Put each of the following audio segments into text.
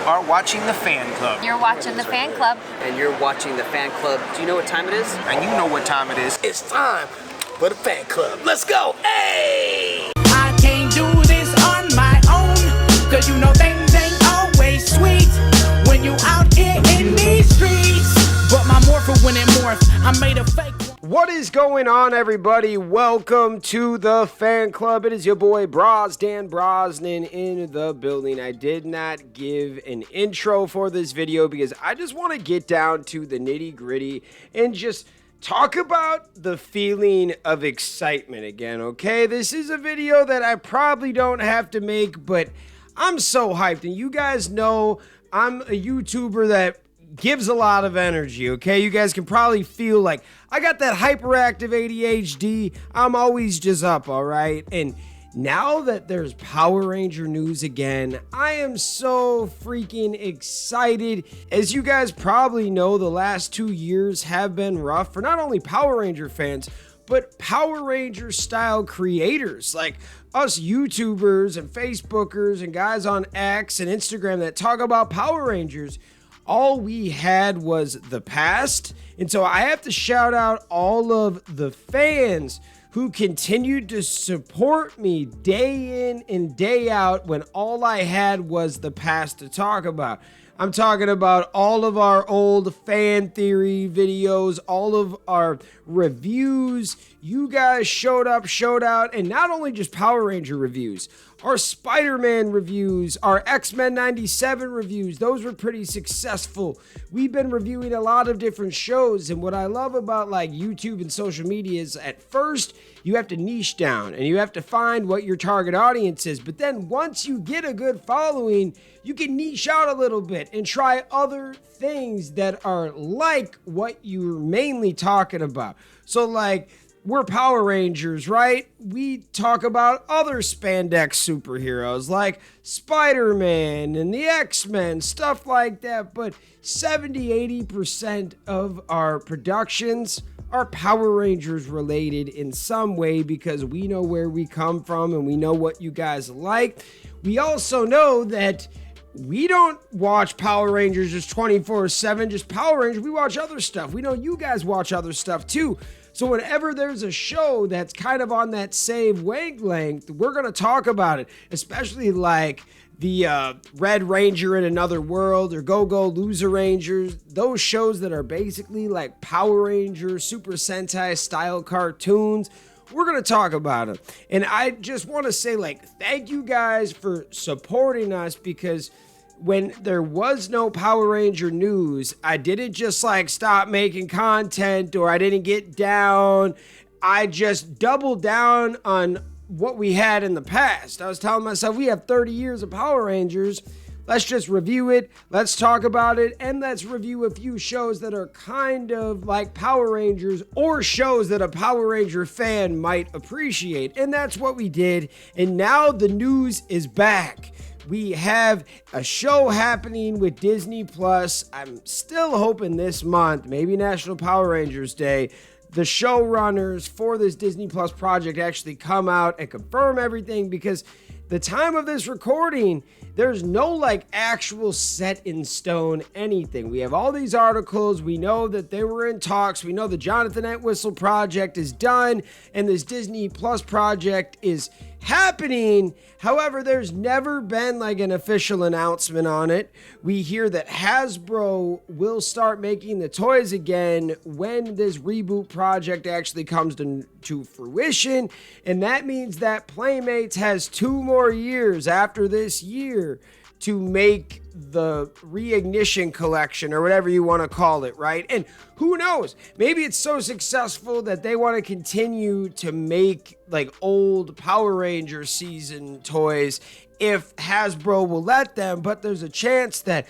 are watching the Fan Club. You're watching the Fan Club. And you're watching the Fan Club. Do you know what time it is? And you know what time it is. It's time for the Fan Club. Let's go. Hey! I can't do this on my own, cause you know things ain't always sweet when you out here in these streets. But my morpher when it morphed, I made a fake. What is going on, everybody? Welcome to the Fan Club. It is your boy Dan Brosnan in the building. I did not give an intro for this video because I just want to get down to the nitty-gritty and just talk about the feeling of excitement again, okay? This is a video that I probably don't have to make, but I'm so hyped. And you guys know I'm a YouTuber that gives a lot of energy, okay? You guys can probably feel like I got that hyperactive ADHD. I'm always just up, all right? And now that there's Power Ranger news again, I am so freaking excited. As you guys probably know, the last 2 years have been rough for not only Power Ranger fans, but Power Ranger style creators like us YouTubers and Facebookers and guys on X and Instagram that talk about Power Rangers. All we had was the past. And so I have to shout out all of the fans who continued to support me day in and day out when all I had was the past to talk about. I'm talking about all of our old fan theory videos, all of our reviews. You guys showed up, showed out, and not only just Power Ranger reviews, our Spider-Man reviews, our X-Men 97 reviews, those were pretty successful. We've been reviewing a lot of different shows, and what I love about like YouTube and social media is at first you have to niche down and you have to find what your target audience is, but then once you get a good following, you can niche out a little bit and try other things that are like what you're mainly talking about. So like, we're Power Rangers, right? We talk about other spandex superheroes like Spider-Man and the X-Men, stuff like that. But 70-80% of our productions are Power Rangers related in some way because we know where we come from and we know what you guys like. We also know that we don't watch Power Rangers just 24/7, just Power Rangers. We watch other stuff. We know you guys watch other stuff too. So whenever there's a show that's kind of on that same wavelength, we're going to talk about it, especially like the Red Ranger in Another World or Go-Go Loser Rangers, those shows that are basically like Power Ranger, Super Sentai style cartoons. We're going to talk about it. And I just want to say like, thank you guys for supporting us because when there was no Power Ranger news, I didn't just like stop making content or I didn't get down. I just doubled down on what we had in the past. I was telling myself, we have 30 years of Power Rangers. Let's just review it. Let's talk about it. And let's review a few shows that are kind of like Power Rangers or shows that a Power Ranger fan might appreciate. And that's what we did. And now the news is back. We have a show happening with Disney Plus. I'm still hoping this month, maybe National Power Rangers Day, the showrunners for this Disney Plus project actually come out and confirm everything because the time of this recording, there's no like actual set in stone anything. We have all these articles. We know that they were in talks. We know the Jonathan Entwistle project is done and this Disney Plus project is happening. However, there's never been like an official announcement on it. We hear that Hasbro will start making the toys again when this reboot project actually comes to fruition. And that means that Playmates has 2 more years after this year to make the Reignition collection or whatever you want to call it, right? And who knows? Maybe it's so successful that they want to continue to make like old Power Ranger season toys if Hasbro will let them, but there's a chance that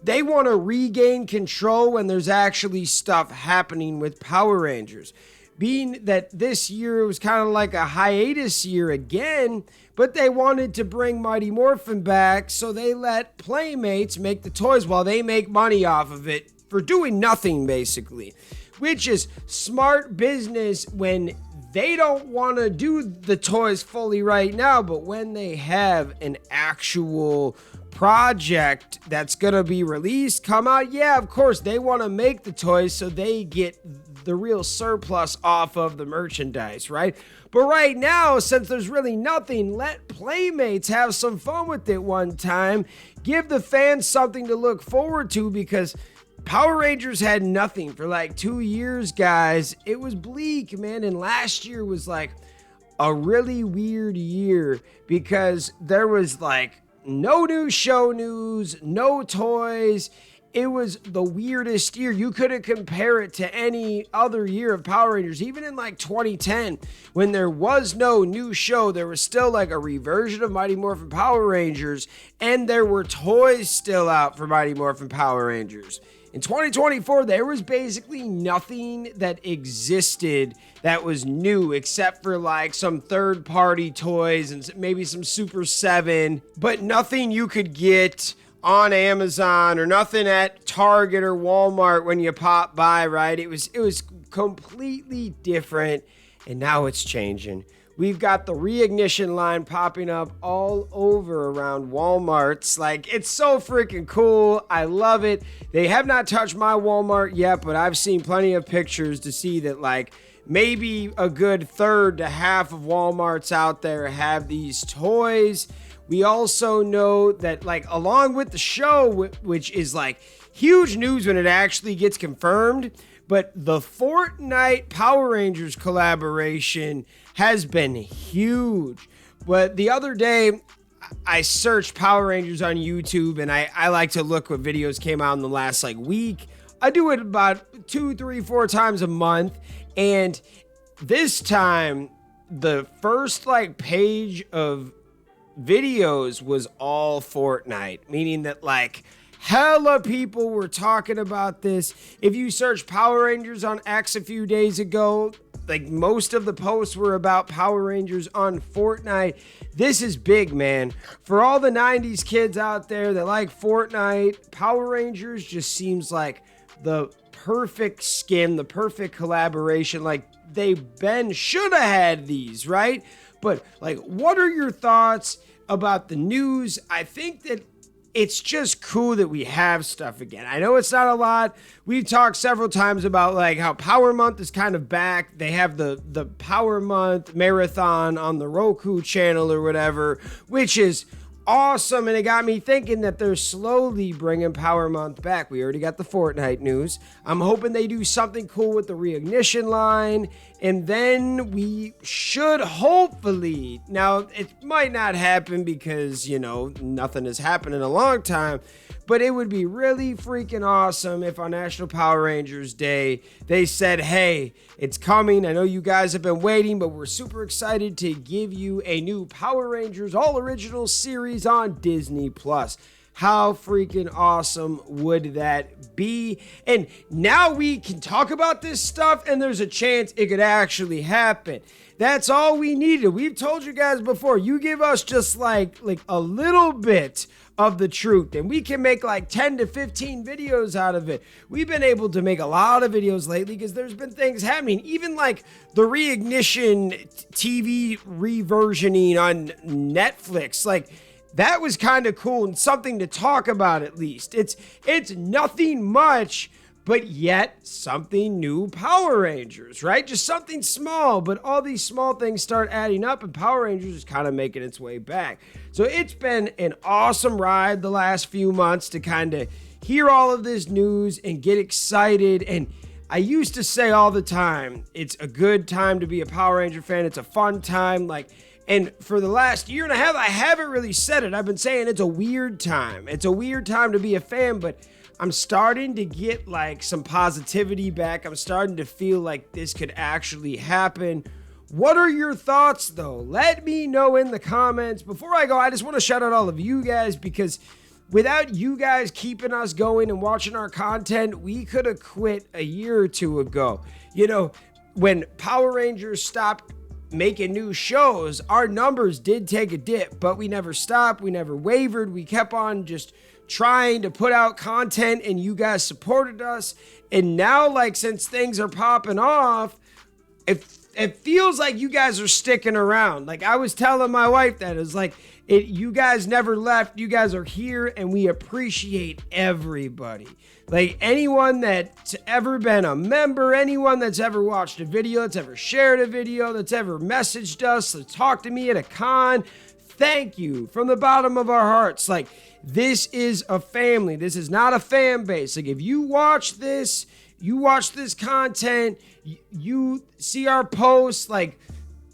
they want to regain control when there's actually stuff happening with Power Rangers. Being that this year was kind of like a hiatus year again, but they wanted to bring Mighty Morphin back, so they let Playmates make the toys while they make money off of it for doing nothing, basically. Which is smart business when they don't want to do the toys fully right now, but when they have an actual project that's gonna be released come out, yeah, of course they want to make the toys so they get the real surplus off of the merchandise, right? But right now, since there's really nothing, let Playmates have some fun with it one time. Give the fans something to look forward to, because Power Rangers had nothing for like 2 years, guys. It was bleak, man. And last year was like a really weird year because there was like no new show news, no toys. It was the weirdest year. You couldn't compare it to any other year of Power Rangers. Even in like 2010, when there was no new show, there was still like a reversion of Mighty Morphin Power Rangers, and there were toys still out for Mighty Morphin Power Rangers. In 2024, there was basically nothing that existed that was new except for like some third-party toys and maybe some Super 7, but nothing you could get on Amazon or nothing at Target or Walmart when you pop by, right? It was completely different, and now it's changing. We've got the Reignition line popping up all over around Walmarts. Like, it's so freaking cool. I love it. They have not touched my Walmart yet, but I've seen plenty of pictures to see that, like, maybe a good third to half of Walmarts out there have these toys. We also know that, like, along with the show, which is like huge news when it actually gets confirmed, but the Fortnite Power Rangers collaboration has been huge. But the other day, I searched Power Rangers on YouTube, and I like to look what videos came out in the last like week. I do it about 2, 3, 4 times a month, and this time the first like page of videos was all Fortnite, meaning that like hella people were talking about this. If you search Power Rangers on X a few days ago, like most of the posts were about Power Rangers on Fortnite. This is big, man. For all the 90s kids out there that like Fortnite, Power Rangers just seems like the perfect skin, the perfect collaboration. Like should have had these, right? But like, what are your thoughts about the news? I think that it's just cool that we have stuff again. I know it's not a lot. We've talked several times about like how Power Month is kind of back. They have the Power Month marathon on the Roku channel or whatever, which is awesome. And it got me thinking that they're slowly bringing Power Month back. We already got the Fortnite news. I'm hoping they do something cool with the Reignition line. And then we should hopefully, now it might not happen because, you know, nothing has happened in a long time, but it would be really freaking awesome if on National Power Rangers Day, they said, hey, it's coming. I know you guys have been waiting, but we're super excited to give you a new Power Rangers All Original series on Disney+. How freaking awesome would that be? And now we can talk about this stuff, and there's a chance it could actually happen. That's all we needed. We've told you guys before, you give us just like a little bit of the truth, and we can make like 10 to 15 videos out of it. We've been able to make a lot of videos lately because there's been things happening, even like the Reignition TV reversioning on Netflix. Like, that was kind of cool and something to talk about at least. It's nothing much, but yet something new Power Rangers, right? Just something small, but all these small things start adding up, and Power Rangers is kind of making its way back. So it's been an awesome ride the last few months to kind of hear all of this news and get excited. And I used to say all the time, it's a good time to be a Power Ranger fan. It's a fun time. And for the last year and a half, I haven't really said it. I've been saying it's a weird time. It's a weird time to be a fan, but I'm starting to get like some positivity back. I'm starting to feel like this could actually happen. What are your thoughts though? Let me know in the comments. Before I go, I just want to shout out all of you guys, because without you guys keeping us going and watching our content, we could have quit a year or two ago. You know, when Power Rangers stopped making new shows, our numbers did take a dip, but we never stopped. We never wavered. We kept on just trying to put out content, and you guys supported us. And now, like, since things are popping off, it feels like you guys are sticking around. Like, I was telling my wife that it was like, You guys never left. You guys are here, and we appreciate everybody. Like anyone that's ever been a member, anyone that's ever watched a video, that's ever shared a video, that's ever messaged us, to talk to me at a con. Thank you from the bottom of our hearts. Like, this is a family. This is not a fan base. Like, if you watch this content, you see our posts, like,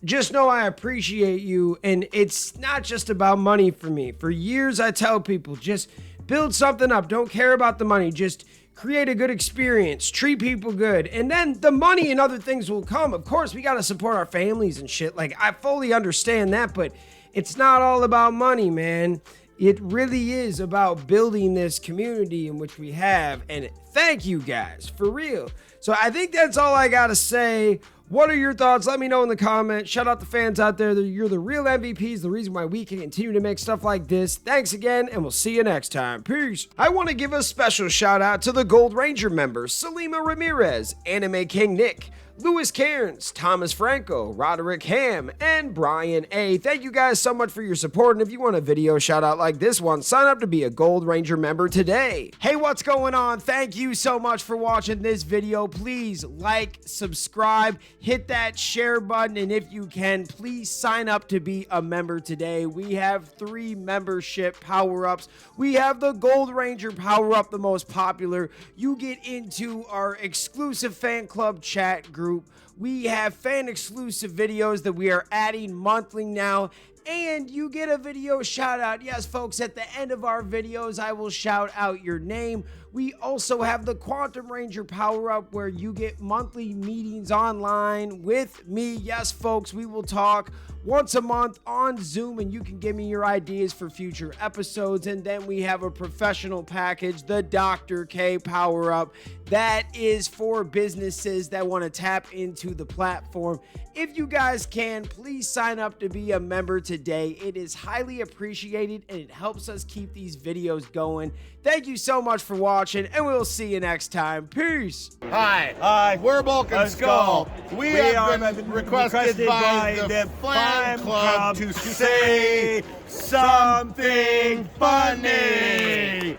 just know I appreciate you. And it's not just about money for me. For years, I tell people, just build something up. Don't care about the money. Just create a good experience. Treat people good. And then the money and other things will come. Of course, we got to support our families and shit. Like, I fully understand that, but it's not all about money, man. It really is about building this community in which we have. And thank you guys, for real. So I think that's all I got to say. What are your thoughts? Let me know in the comments. Shout out the fans out there. You're the real MVPs, the reason why we can continue to make stuff like this. Thanks again, and we'll see you next time. Peace. I want to give a special shout out to the Gold Ranger members, Salima Ramirez, Anime King Nick, Louis Cairns, Thomas Franco, Roderick Ham, and Brian A. Thank you guys so much for your support, and if you want a video shout out like this one, sign up to be a Gold Ranger member today. Hey, what's going on? Thank you so much for watching this video. Please like, subscribe, hit that share button, and if you can, please sign up to be a member today. We have 3 membership power-ups. We have the Gold Ranger power-up, the most popular. You get into our exclusive fan club chat group. We have fan exclusive videos that we are adding monthly now, and you get a video shout out. Yes, folks, at the end of our videos, I will shout out your name. We also have the Quantum Ranger power up where you get monthly meetings online with me. Yes, folks, we will talk once a month on Zoom, and you can give me your ideas for future episodes. And then we have a professional package, the Dr. K power up. That is for businesses that want to tap into the platform. If you guys can, please sign up to be a member today. It is highly appreciated, and it helps us keep these videos going. Thank you so much for watching, and we'll see you next time. Peace. Hi, we're Bulk and Skull. We have been requested by the fan club to say something funny.